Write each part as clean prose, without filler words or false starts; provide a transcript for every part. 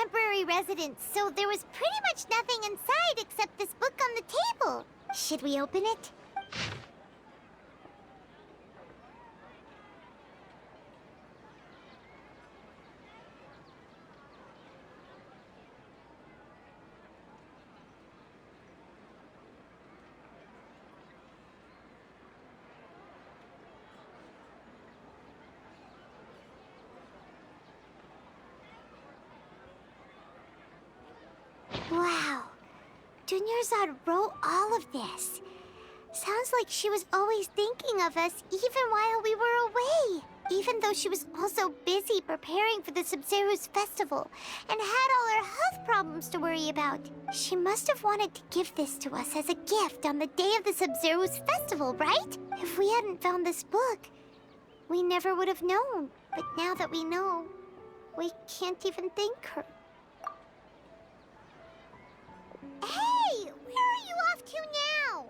temporary residence, so there was pretty much nothing inside except this book on the table. Should we open it? Wow. Dunyarzad wrote all of this. Sounds like she was always thinking of us even while we were away. Even though she was also busy preparing for the Sub-Zero's festival and had all her health problems to worry about. She must have wanted to give this to us as a gift on the day of the Sub-Zero's festival, right? If we hadn't found this book, we never would have known. But now that we know, we can't even thank her. Hey! Where are you off to now?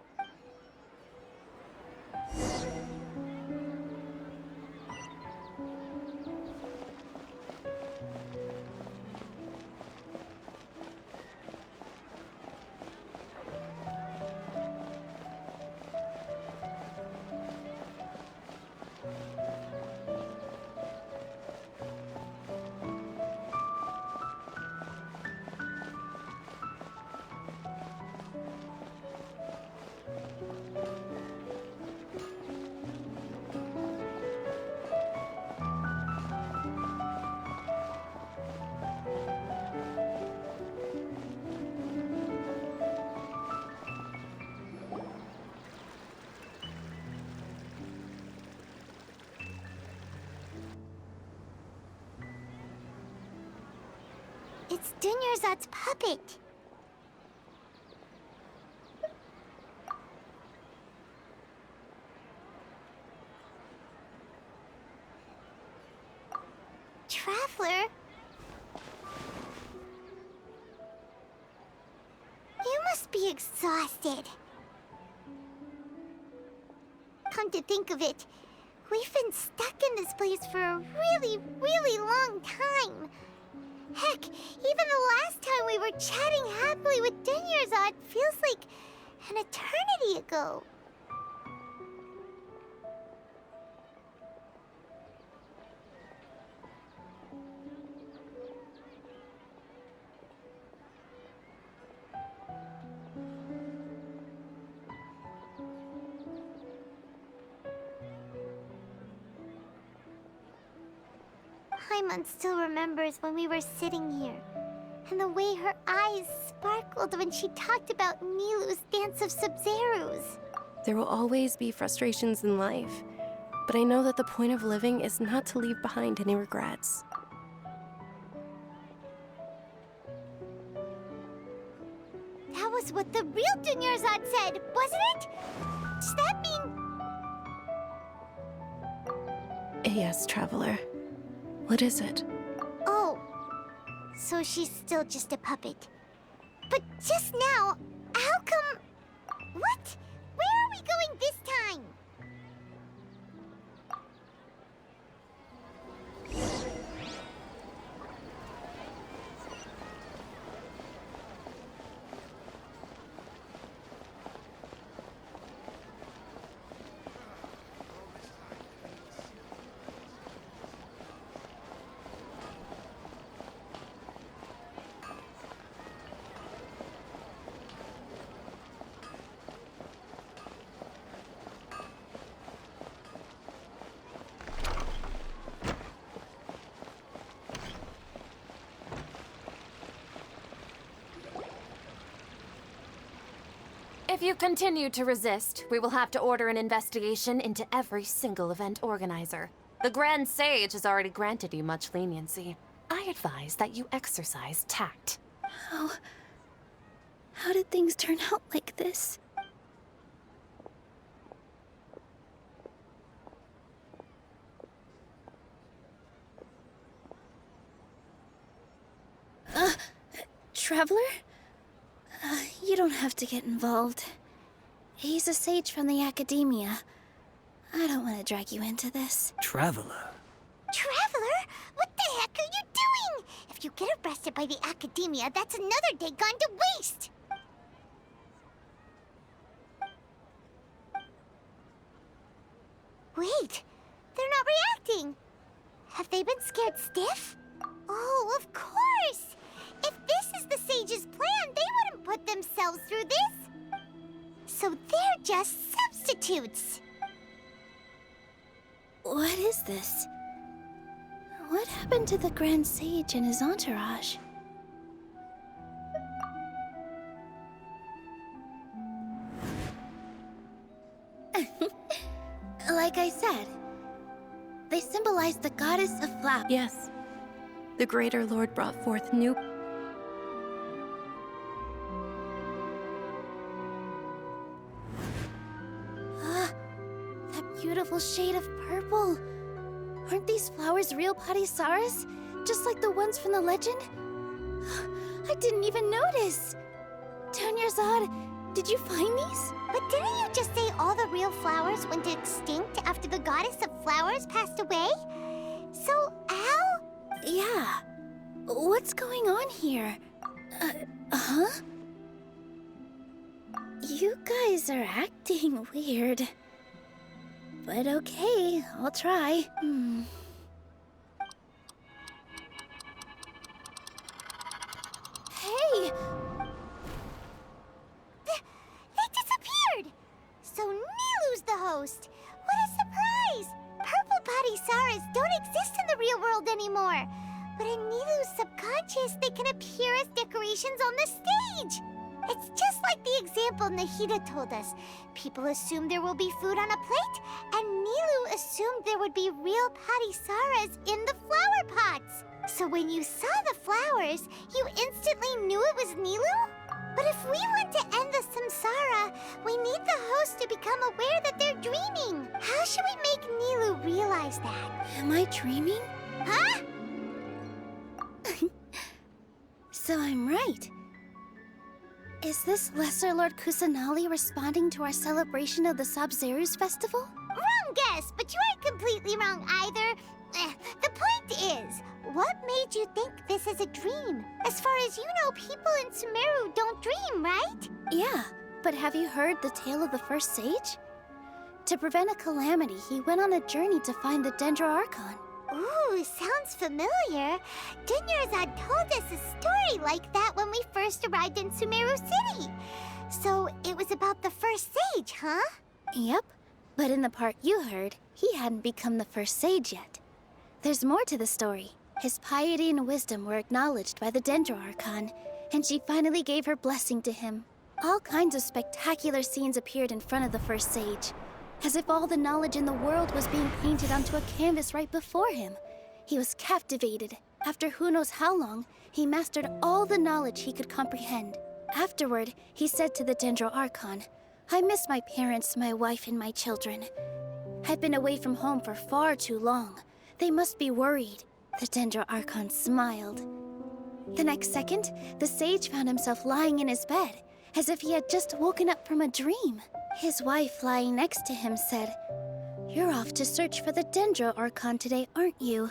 It's Dunyarzad's puppet. Traveler? You must be exhausted. Come to think of it, we've been stuck in this place for a really, really long time. Heck, even the last time we were chatting happily with Dunyarzad feels like an eternity ago. Paimon still remembers when we were sitting here, and the way her eyes sparkled when she talked about Nilou's Dance of Sub-Zeros. There will always be frustrations in life, but I know that the point of living is not to leave behind any regrets. That was what the real Dunyarzad said, wasn't it? Does that mean... Yes, Traveler. What is it? Oh, so she's still just a puppet. But just now, how come... What? Where are we going this time? If you continue to resist, we will have to order an investigation into every single event organizer. The Grand Sage has already granted you much leniency. I advise that you exercise tact. How did things turn out like this? Traveler? You don't have to get involved. He's a sage from the academia. I don't want to drag you into this. Traveler? Traveler? What the heck are you doing? If you get arrested by the Academia, that's another day gone to waste! Wait, they're not reacting. Have they been scared stiff? Oh, of course! If this is the sage's plan, they wouldn't put themselves through this. So they're just substitutes. What is this? What happened to the Grand Sage and his entourage? Like I said, they symbolize the goddess of flowers. Yes. The Greater Lord brought forth new... That beautiful shade of purple. Aren't these flowers real Padisaras? Just like the ones from the legend? I didn't even notice. Dunyarzad, did you find these? But didn't you just say all the real flowers went extinct after the goddess of flowers passed away? So, how? Yeah. What's going on here? Huh? You guys are acting weird. But okay, I'll try. Hey! They disappeared! So Nilu's the host! What a surprise! Purple Padisaras don't exist in the real world anymore! But in Nilu's subconscious, they can appear as decorations on the stage! It's just like the example Nahida told us. People assume there will be food on a plate, and Nilu assumed there would be real Padisaras in the flower pots. So when you saw the flowers, you instantly knew it was Nilu? But if we want to end the samsara, we need the host to become aware that they're dreaming. How should we make Nilu realize that? Am I dreaming? Huh? So I'm right. Is this Lesser Lord Kusanali responding to our celebration of the Sabzeruz festival? Wrong guess, but you aren't completely wrong either. The point is, what made you think this is a dream? As far as you know, people in Sumeru don't dream, right? Yeah, but have you heard the tale of the first sage? To prevent a calamity, he went on a journey to find the Dendro Archon. Ooh, sounds familiar. Dunyarzad told us a story like that when we first arrived in Sumeru City. So it was about the first sage, huh? Yep, but in the part you heard, he hadn't become the first sage yet. There's more to the story. His piety and wisdom were acknowledged by the Dendro Archon, and she finally gave her blessing to him. All kinds of spectacular scenes appeared in front of the first sage, as if all the knowledge in the world was being painted onto a canvas right before him. He was captivated. After who knows how long, he mastered all the knowledge he could comprehend. Afterward, he said to the Dendro Archon, "I miss my parents, my wife, and my children. I've been away from home for far too long. They must be worried." The Dendro Archon smiled. The next second, the sage found himself lying in his bed, as if he had just woken up from a dream. His wife, lying next to him, said, "You're off to search for the Dendro Archon today, aren't you?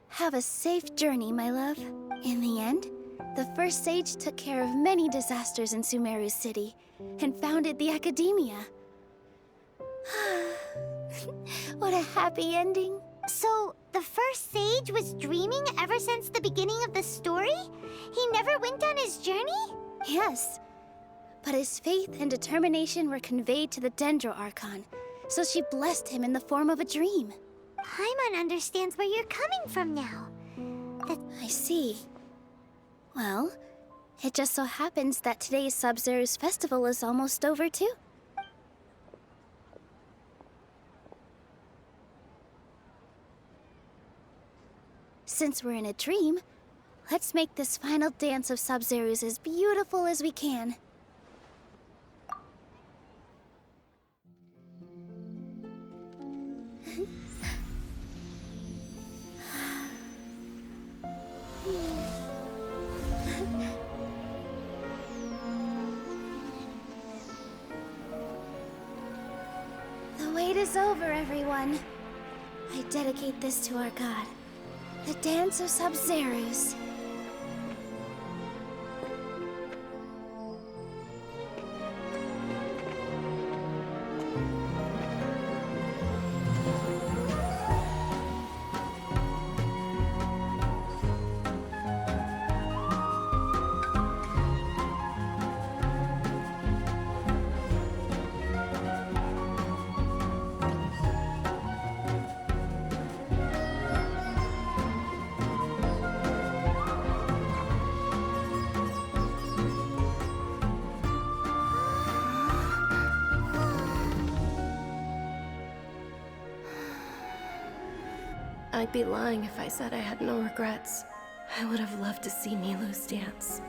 Have a safe journey, my love." In the end, the first sage took care of many disasters in Sumeru City and founded the Academia. What a happy ending. So, the first sage was dreaming ever since the beginning of the story? He never went on his journey? Yes. But his faith and determination were conveyed to the Dendro Archon, so she blessed him in the form of a dream. Paimon understands where you're coming from now. I see. Well, it just so happens that today's Sabzeruz festival is almost over too. Since we're in a dream, let's make this final dance of Sabzeruz as beautiful as we can. The wait is over, everyone. I dedicate this to our god, the dance of Sabzeruz. I'd be lying if I said I had no regrets. I would have loved to see Nilou's dance.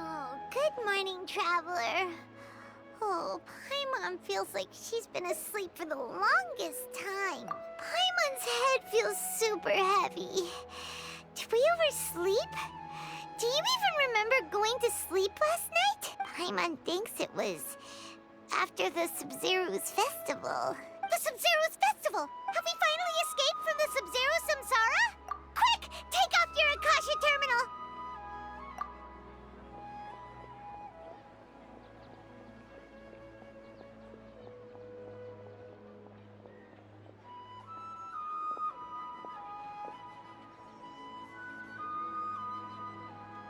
Oh, good morning, traveler. Oh, Paimon feels like she's been asleep for the longest time. Paimon's head feels super heavy. Did we oversleep? Do you even remember going to sleep last night? Paimon thinks it was after the Sub-Zero's festival. The Sub-Zero's festival! Have we finally escaped from the Sub-Zero samsara? Quick! Take off your Akasha terminal!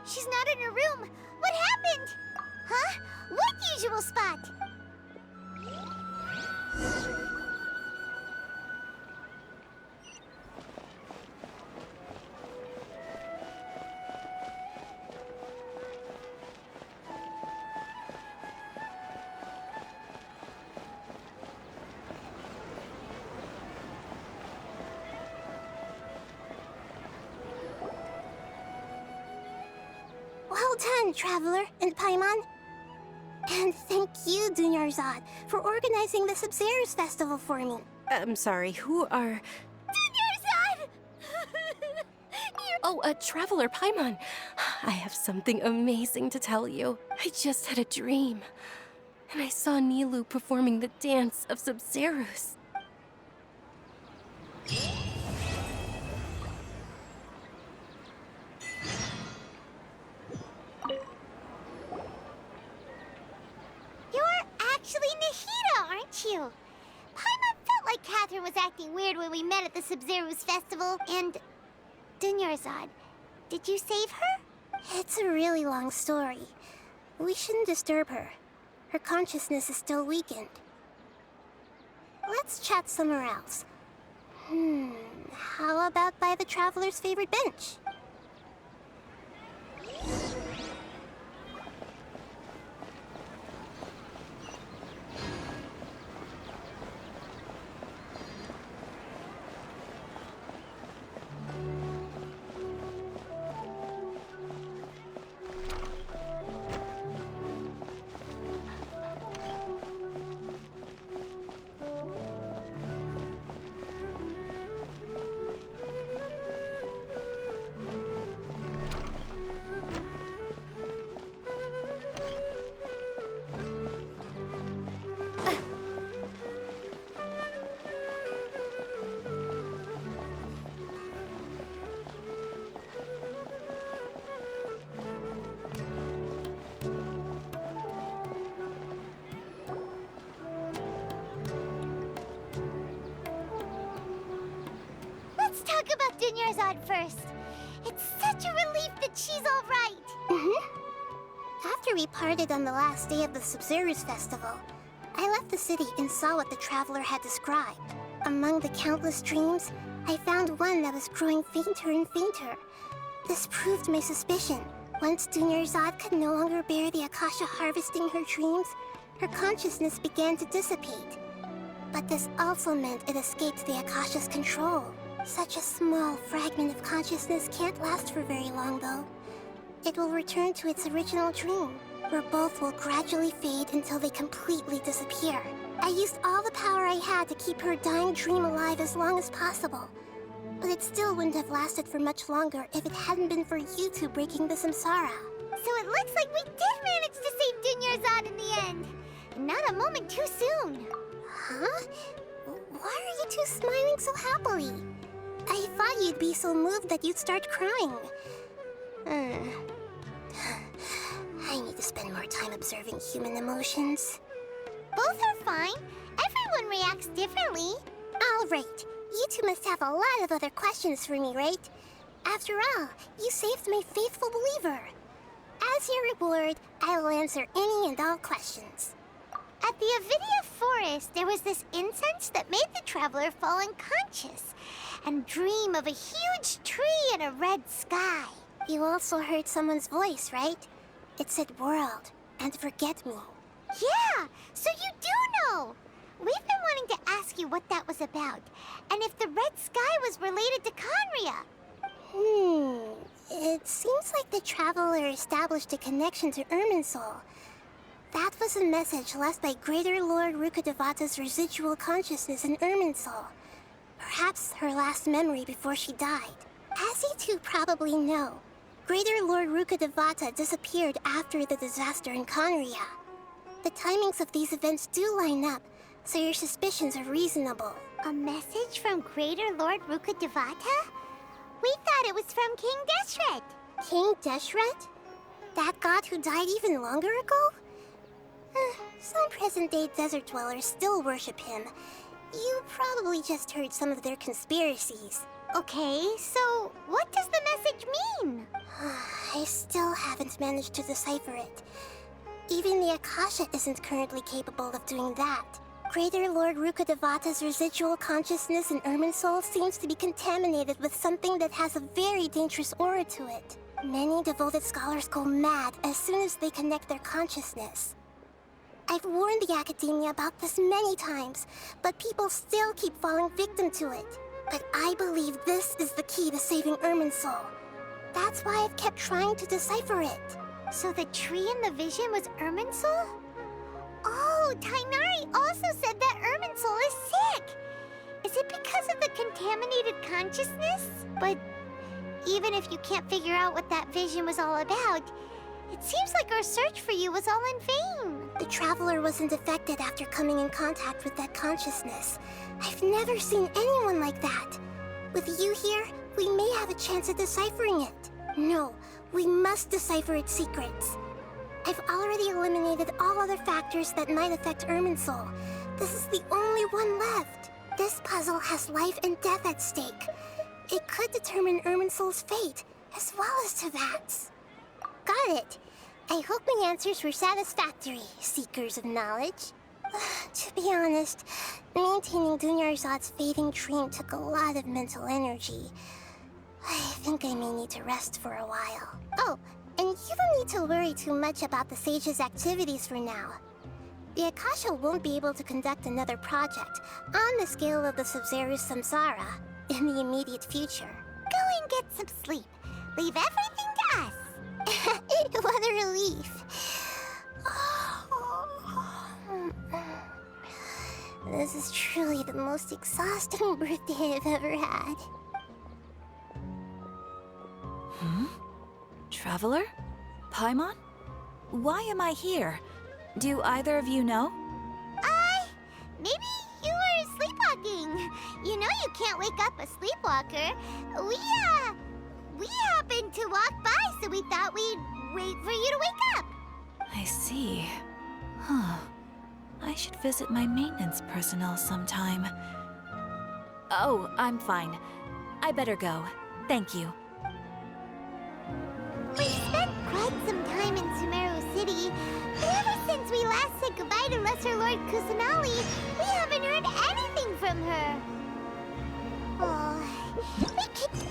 She's not in her room. What happened? Huh? What usual spot? Well done, Traveler and Paimon. And thank you, Dunyarzad, for organizing the Sub-Zero's festival for me. I'm sorry, who are... Dunyarzad! Oh, a Traveler Paimon. I have something amazing to tell you. I just had a dream. And I saw Nilou performing the dance of Sub-Zero's. You're actually Nahida, aren't you? Paimon felt like Catherine was acting weird when we met at the Sub-Zero's festival, and... Dunyarzad, did you save her? It's a really long story. We shouldn't disturb her. Her consciousness is still weakened. Let's chat somewhere else. How about by the Traveler's favorite bench? Let's talk about Dunyarzad first. It's such a relief that she's all right. After we parted on the last day of the Sub-Zero's festival, I left the city and saw what the Traveler had described. Among the countless dreams, I found one that was growing fainter and fainter. This proved my suspicion. Once Dunyarzad could no longer bear the Akasha harvesting her dreams, her consciousness began to dissipate. But this also meant it escaped the Akasha's control. Such a small fragment of consciousness can't last for very long, though. It will return to its original dream, where both will gradually fade until they completely disappear. I used all the power I had to keep her dying dream alive as long as possible. But it still wouldn't have lasted for much longer if it hadn't been for you two breaking the samsara. So it looks like we did manage to save Dunyarzad in the end. Not a moment too soon. Huh? Why are you two smiling so happily? I thought you'd be so moved that you'd start crying. I need to spend more time observing human emotions. Both are fine. Everyone reacts differently. All right. You two must have a lot of other questions for me, right? After all, you saved my faithful believer. As your reward, I will answer any and all questions. At the Avidia forest, there was this incense that made the traveler fall unconscious and dream of a huge tree and a red sky. You also heard someone's voice, right? It said world and forget me. Yeah, so you do know! We've been wanting to ask you what that was about, and if the red sky was related to Conria. It seems like the traveler established a connection to Irminsul. That was a message left by Greater Lord Rukkhadevata's residual consciousness in Irminsul. Perhaps her last memory before she died. As you two probably know, Greater Lord Rukkhadevata disappeared after the disaster in Conria. The timings of these events do line up, so your suspicions are reasonable. A message from Greater Lord Rukkhadevata? We thought it was from King Deshret. King Deshret? That god who died even longer ago? Some present-day desert dwellers still worship him. You probably just heard some of their conspiracies. Okay, so what does the message mean? I still haven't managed to decipher it. Even the Akasha isn't currently capable of doing that. Greater Lord Rukkhadevata's residual consciousness in Irminsul seems to be contaminated with something that has a very dangerous aura to it. Many devoted scholars go mad as soon as they connect their consciousness. I've warned the academia about this many times, but people still keep falling victim to it. But I believe this is the key to saving Irminsul. That's why I've kept trying to decipher it. So the tree in the vision was Irminsul? Oh, Tainari also said that Irminsul is sick! Is it because of the contaminated consciousness? But even if you can't figure out what that vision was all about, it seems like our search for you was all in vain. The Traveler wasn't affected after coming in contact with that consciousness. I've never seen anyone like that. With you here, we may have a chance at deciphering it. No, we must decipher its secrets. I've already eliminated all other factors that might affect Irminsul. This is the only one left. This puzzle has life and death at stake. It could determine Irminsul's fate, as well as Tevat's. Got it. I hope my answers were satisfactory, seekers of knowledge. To be honest, maintaining Dunyarzad's fading dream took a lot of mental energy. I think I may need to rest for a while. Oh, and you don't need to worry too much about the Sage's activities for now. The Akasha won't be able to conduct another project on the scale of the Sub-Zero Samsara in the immediate future. Go and get some sleep. Leave everything to us. What a relief. This is truly the most exhausting birthday I've ever had. Traveler? Paimon? Why am I here? Do either of you know? Maybe you were sleepwalking. You know you can't wake up a sleepwalker. We happened to walk by, so we thought we'd wait for you to wake up. I see. Huh. I should visit my maintenance personnel sometime. Oh, I'm fine. I better go. Thank you. We spent quite some time in Sumeru City, but ever since we last said goodbye to Lesser Lord Kusanali, we haven't heard anything from her. Oh, we could...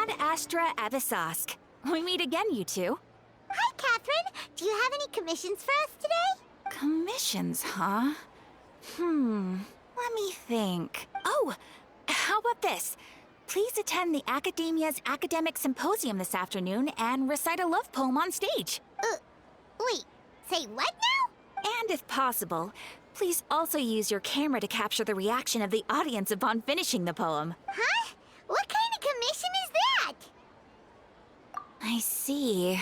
Ad Astra Abyssosque. We meet again, you two. Hi, Catherine. Do you have any commissions for us today? Commissions, huh? Let me think. Oh, how about this? Please attend the Academia's Academic Symposium this afternoon and recite a love poem on stage. Wait, say what now? And if possible, please also use your camera to capture the reaction of the audience upon finishing the poem. Huh? What kind of commission is that? I see.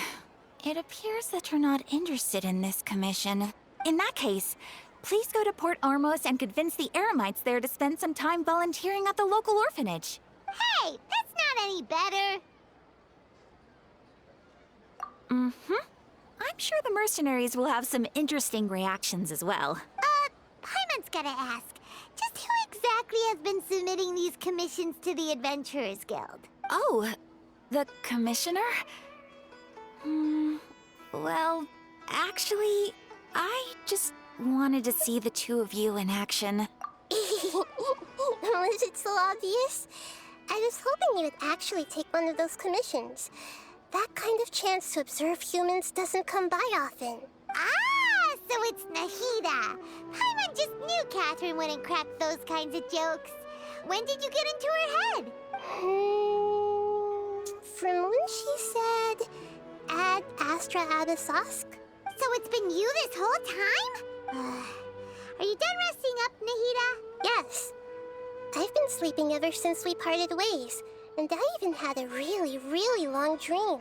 It appears that you're not interested in this commission. In that case, please go to Port Armos and convince the Eremites there to spend some time volunteering at the local orphanage. Hey, that's not any better. I'm sure the mercenaries will have some interesting reactions as well. Paimon's gotta ask. Just who exactly has been submitting these commissions to the Adventurers Guild? Oh, the commissioner? Well, actually, I just wanted to see the two of you in action. Was it so obvious? I was hoping you would actually take one of those commissions. That kind of chance to observe humans doesn't come by often. Ah, so it's Nahida. Paimon just knew Catherine wouldn't crack those kinds of jokes. When did you get into her head? From when she said, Ad Astra Abyssosque. So it's been you this whole time? Are you done resting up, Nahida? Yes. I've been sleeping ever since we parted ways, and I even had a really, really long dream.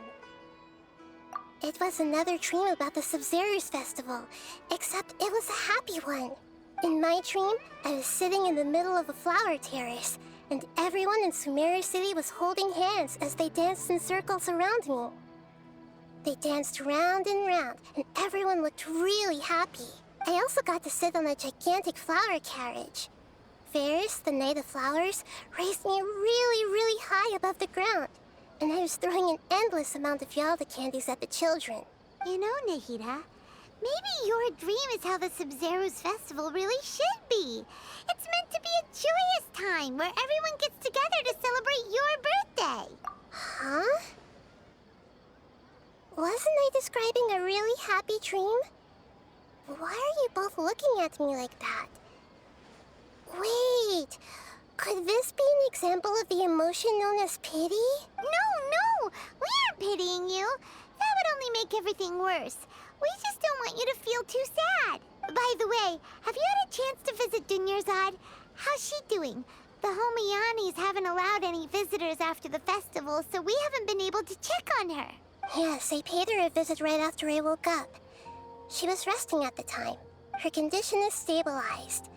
It was another dream about the Sub-Zero's festival, except it was a happy one. In my dream, I was sitting in the middle of a flower terrace, and everyone in Sumeru City was holding hands as they danced in circles around me. They danced round and round, and everyone looked really happy. I also got to sit on a gigantic flower carriage. Ferris, the Knight of Flowers, raised me really, really high above the ground, and I was throwing an endless amount of Yalda candies at the children. You know, Nahida, maybe your dream is how the Sub-Zero's festival really should be. It's meant to be a joyous time where everyone gets together to celebrate your birthday. Huh? Wasn't I describing a really happy dream? Why are you both looking at me like that? Wait, could this be an example of the emotion known as pity? No, we aren't pitying you. That would only make everything worse. We just don't want you to feel too sad. By the way, have you had a chance to visit Dunyarzad? How's she doing? The Homianis haven't allowed any visitors after the festival, so we haven't been able to check on her. Yes, I paid her a visit right after I woke up. She was resting at the time. Her condition is stabilized.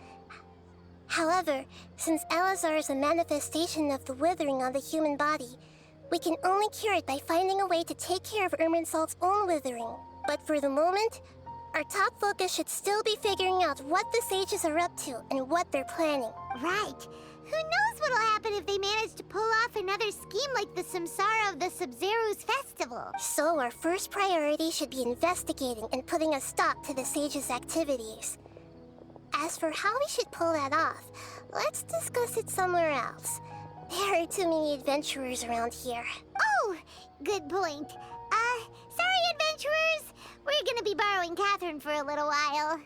However, since Elazar is a manifestation of the withering on the human body, we can only cure it by finding a way to take care of Irminsol's own withering. But for the moment, our top focus should still be figuring out what the sages are up to and what they're planning. Right. Who knows what'll happen if they manage to pull off another scheme like the Samsara of the Sub-Zero's festival. So our first priority should be investigating and putting a stop to the sages' activities. As for how we should pull that off, let's discuss it somewhere else. There are too many adventurers around here. Oh, good point. Sorry, adventurers. We're gonna be borrowing Catherine for a little while.